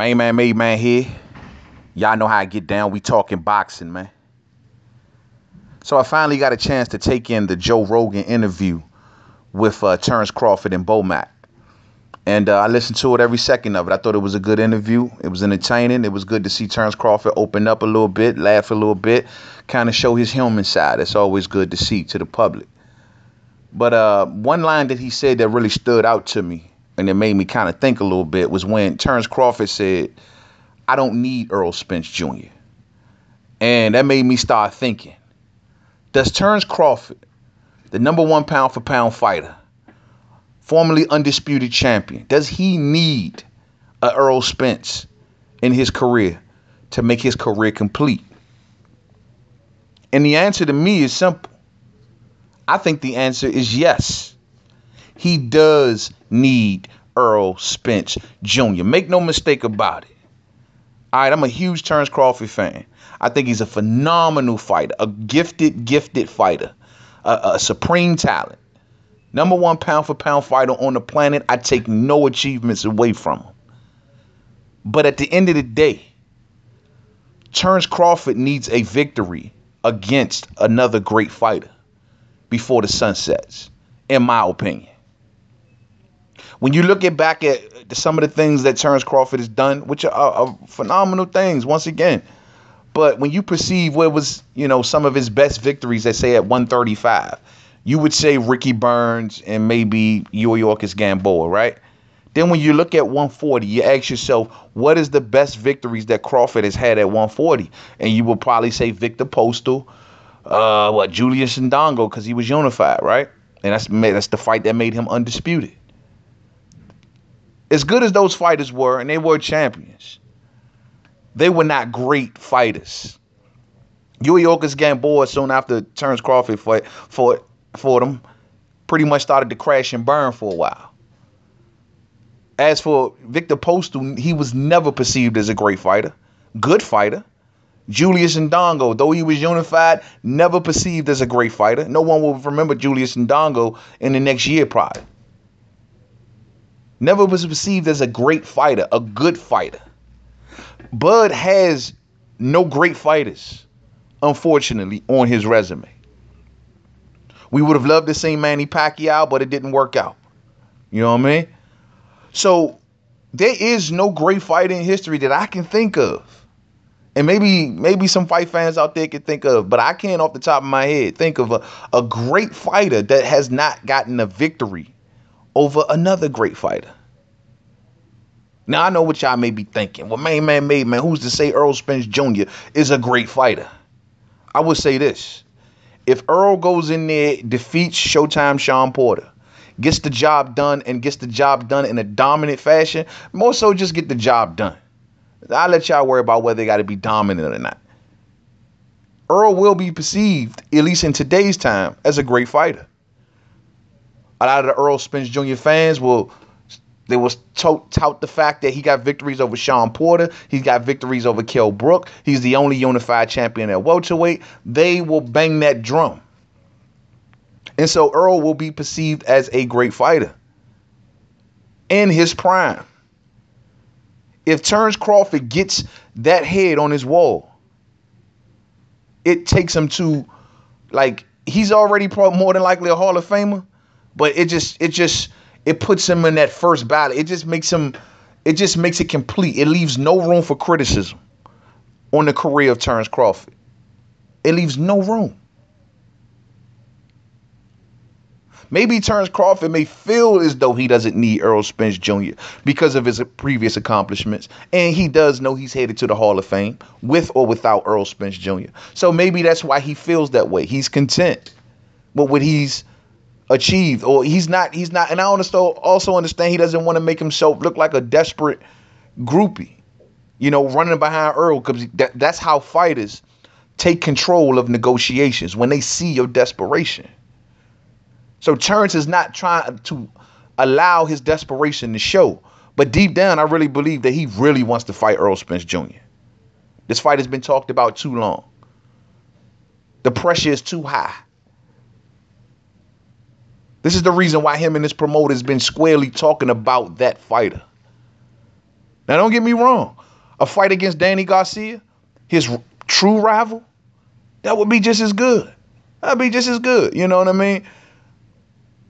Main man, made man here. Y'all know how I get down. We talking boxing, man. So I finally got a chance to take in the Joe Rogan interview with Terance Crawford and Bomac. And I listened to it every second of it. I thought it was a good interview. It was entertaining. It was good to see Terance Crawford open up a little bit, laugh a little bit, kind of show his human side. It's always good to see to the public. But one line that he said that really stood out to me and it made me kind of think a little bit was when Terance Crawford said, "I don't need Errol Spence Jr." And that made me start thinking, does Terance Crawford, the #1 pound for pound fighter, formerly undisputed champion, does he need a Errol Spence in his career to make his career complete? And the answer to me is simple. I think the answer is yes. He does need Errol Spence Jr. Make no mistake about it. All right, I'm a huge Terance Crawford fan. I think he's a phenomenal fighter, a gifted fighter, a supreme talent. #1 pound for pound fighter on the planet. I take no achievements away from him. But at the end of the day, Terance Crawford needs a victory against another great fighter before the sun sets, in my opinion. When you look back at some of the things that Terance Crawford has done, which are phenomenal things, once again, but when you perceive what was, some of his best victories, let's say at 135, you would say Ricky Burns and maybe Yorkis Gamboa, right? Then when you look at 140, you ask yourself, what is the best victories that Crawford has had at 140? And you will probably say Victor Postal, Julius Ndongo, because he was unified, right? And that's the fight that made him undisputed. As good as those fighters were, and they were champions, they were not great fighters. Yorkis Gamboa, soon after Terance Crawford fought him, pretty much started to crash and burn for a while. As for Victor Postal, he was never perceived as a great fighter, good fighter. Julius Ndongo, though he was unified, never perceived as a great fighter. No one will remember Julius Ndongo in the next year probably. Never was perceived as a great fighter, a good fighter. Bud has no great fighters, unfortunately, on his resume. We would have loved to see Manny Pacquiao, but it didn't work out. You know what I mean? So there is no great fighter in history that I can think of. And maybe some fight fans out there can think of, but I can't off the top of my head think of a great fighter that has not gotten a victory over another great fighter. Now, I know what y'all may be thinking. Well, man, who's to say Errol Spence Jr. is a great fighter? I would say this. If Errol goes in there, defeats Showtime Sean Porter, gets the job done and gets the job done in a dominant fashion, more so just get the job done. I'll let y'all worry about whether they got to be dominant or not. Errol will be perceived, at least in today's time, as a great fighter. A lot of the Errol Spence Jr. fans will tout the fact that he got victories over Sean Porter. He's got victories over Kell Brook. He's the only unified champion at welterweight. They will bang that drum. And so Errol will be perceived as a great fighter in his prime. If Terance Crawford gets that head on his wall, it takes him to, he's already more than likely a Hall of Famer, but it puts him in that first battle. It just makes it complete. It leaves no room for criticism on the career of Terance Crawford. It leaves no room. Maybe Terance Crawford may feel as though he doesn't need Errol Spence Jr. because of his previous accomplishments. And he does know he's headed to the Hall of Fame with or without Errol Spence Jr. So maybe that's why he feels that way. He's content with what he's achieved, or he's not. And I also understand he doesn't want to make himself look like a desperate groupie, running behind Errol, because that's how fighters take control of negotiations, when they see your desperation. So Terance is not trying to allow his desperation to show. But deep down, I really believe that he really wants to fight Errol Spence Jr. This fight has been talked about too long. The pressure is too high. This is the reason why him and his promoter has been squarely talking about that fighter. Now, don't get me wrong. A fight against Danny Garcia, his true rival, that would be just as good. That'd be just as good. You know what I mean?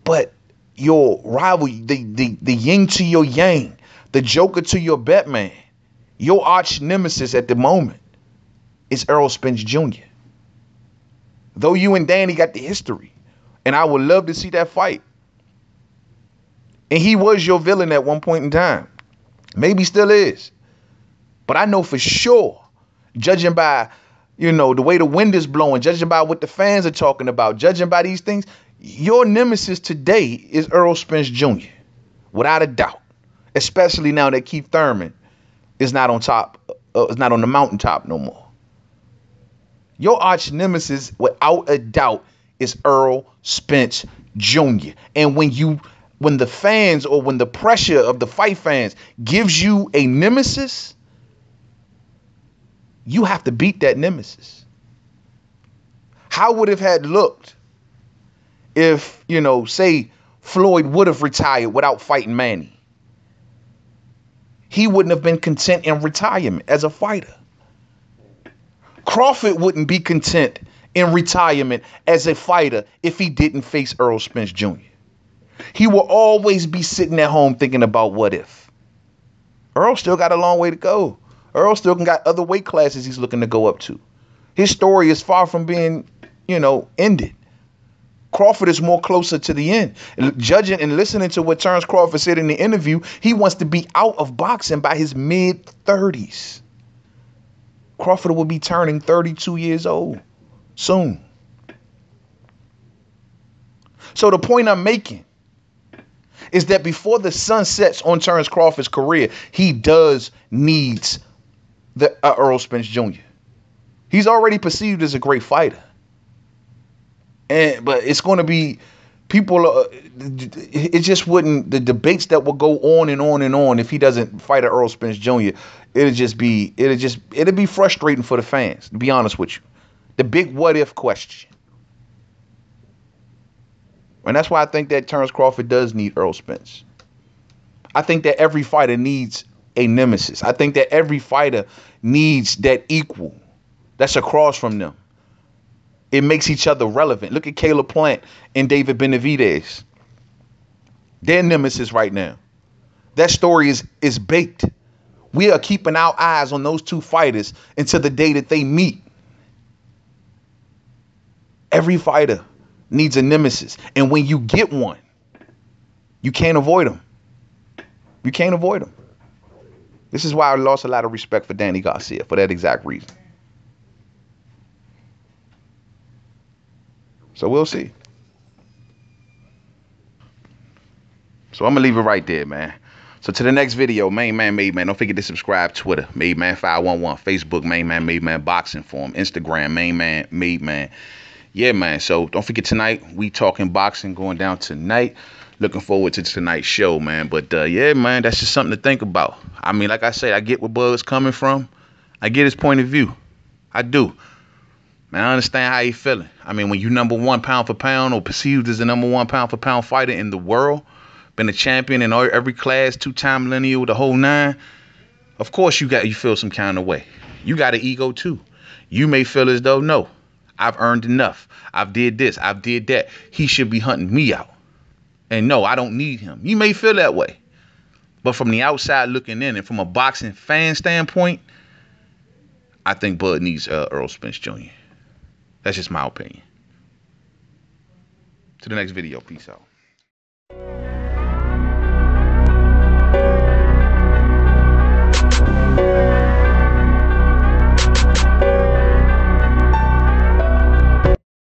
But your rival, the yin to your yang, the Joker to your Batman, your arch nemesis at the moment is ERROL Spence Jr. Though you and Danny got the history, and I would love to see that fight. And he was your villain at one point in time. Maybe still is. But I know for sure, judging by, the way the wind is blowing, judging by what the fans are talking about, judging by these things, your nemesis today is ERROL Spence Jr. Without a doubt. Especially now that Keith Thurman is not on top, is not on the mountaintop no more. Your arch nemesis, without a doubt, is ERROL Spence Jr. And when the fans, or when the pressure of the fight fans gives you a nemesis, you have to beat that nemesis. How would it have looked if, say Floyd would have retired without fighting Manny? He wouldn't have been content in retirement as a fighter. Crawford wouldn't be content in retirement as a fighter if he didn't face ERROL Spence Jr. He will always be sitting at home thinking about what if. Earl still got a long way to go. Earl still got other weight classes he's looking to go up to. His story is far from being, ended. Crawford is more closer to the end. Judging and listening to what Terance Crawford said in the interview, he wants to be out of boxing by his mid-30s. Crawford will be turning 32 years old soon. So the point I'm making is that before the sun sets on Terance Crawford's career, he needs the ERROL Spence Jr. He's already perceived as a great fighter. But it's going to be people, it just wouldn't, the debates that will go on and on and on if he doesn't fight ERROL Spence Jr., it'd be frustrating for the fans, to be honest with you. The big what if question. And that's why I think that Terance Crawford does need ERROL Spence. I think that every fighter needs a nemesis. I think that every fighter needs that equal that's across from them. It makes each other relevant. Look at Caleb Plant and David Benavidez. They're nemesis right now. That story is baked. We are keeping our eyes on those two fighters until the day that they meet. Every fighter needs a nemesis. And when you get one, you can't avoid them. You can't avoid them. This is why I lost a lot of respect for Danny Garcia, for that exact reason. So we'll see. So I'm going to leave it right there, man. So to the next video, Main Man Made Man. Don't forget to subscribe. Twitter, Made Man 511. Facebook, Main Man Made Man Boxing Forum. Instagram, Main Man Made Man. Yeah, man. So don't forget tonight, we talking boxing going down tonight. Looking forward to tonight's show, man. But yeah, man, that's just something to think about. I mean, like I said, I get where Bug's coming from. I get his point of view. I do. Man, I understand how he's feeling. I mean, when you number one pound for pound, or perceived as the number one pound for pound fighter in the world, been a champion in every class, two-time millennial, the whole nine, of course you feel some kind of way. You got an ego too. You may feel as though, no, I've earned enough. I've did this. I've did that. He should be hunting me out. And no, I don't need him. You may feel that way. But from the outside looking in, and from a boxing fan standpoint, I think Bud needs ERROL Spence Jr. That's just my opinion. To the next video. Peace out.